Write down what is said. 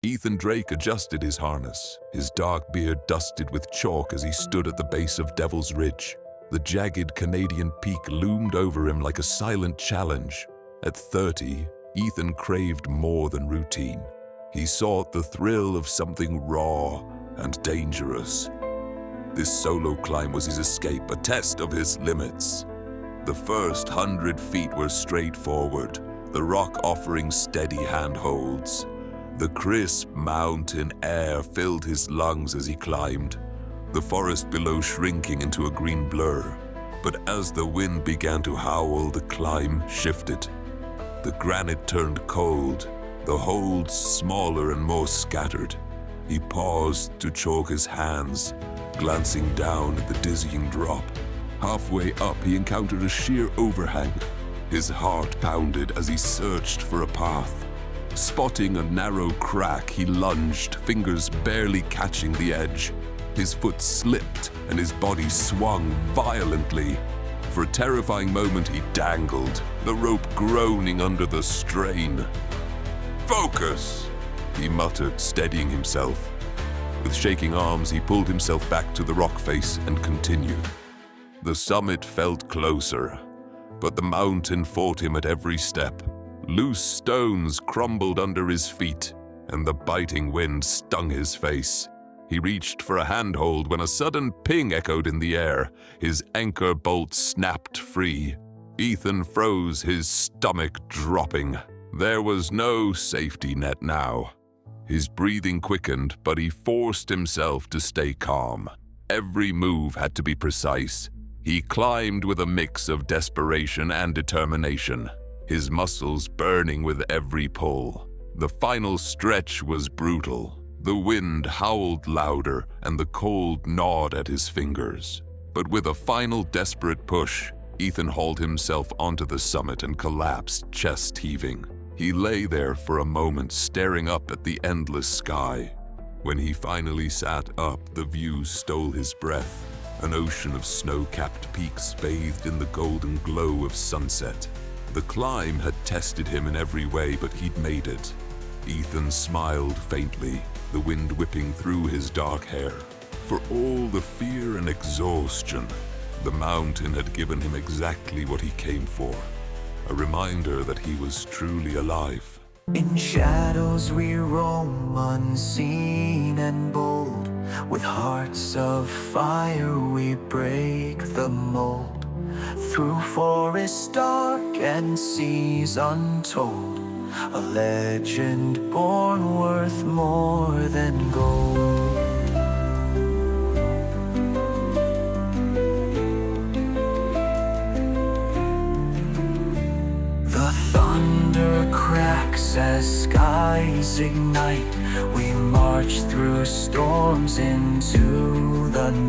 Ethan Drake adjusted his harness, his dark beard dusted with chalk as he stood at the base of Devil's Ridge. The jagged Canadian peak loomed over him like a silent challenge. At 30, Ethan craved more than routine. He sought the thrill of something raw and dangerous. This solo climb was his escape, a test of his limits. The first 100 feet were straightforward, the rock offering steady handholds. The crisp mountain air filled his lungs as he climbed, the forest below shrinking into a green blur. But as the wind began to howl, the climb shifted. The granite turned cold, the holds smaller and more scattered. He paused to chalk his hands, glancing down at the dizzying drop. Halfway up, he encountered a sheer overhang. His heart pounded as he searched for a path. Spotting a narrow crack, he lunged, fingers barely catching the edge. His foot slipped and his body swung violently. For a terrifying moment, he dangled, the rope groaning under the strain. "Focus!" he muttered, steadying himself. With shaking arms, he pulled himself back to the rock face and continued. The summit felt closer, but the mountain fought him at every step. Loose stones crumbled under his feet, and the biting wind stung his face. He reached for a handhold when a sudden ping echoed in the air. His anchor bolt snapped free. Ethan froze, his stomach dropping. There was no safety net now. His breathing quickened, but he forced himself to stay calm. Every move had to be precise. He climbed with a mix of desperation and determination, his muscles burning with every pull. The final stretch was brutal. The wind howled louder and the cold gnawed at his fingers. But with a final desperate push, Ethan hauled himself onto the summit and collapsed, chest heaving. He lay there for a moment, staring up at the endless sky. When he finally sat up, the view stole his breath. An ocean of snow-capped peaks bathed in the golden glow of sunset. The climb had tested him in every way, but he'd made it. Ethan smiled faintly, the wind whipping through his dark hair. For all the fear and exhaustion, the mountain had given him exactly what he came for. A reminder that he was truly alive. In shadows we roam, unseen and bold. With hearts of fire we break the mold. Through forests dark and seas untold, a legend born worth more than gold. The thunder cracks as skies ignite. We march through storms into the night.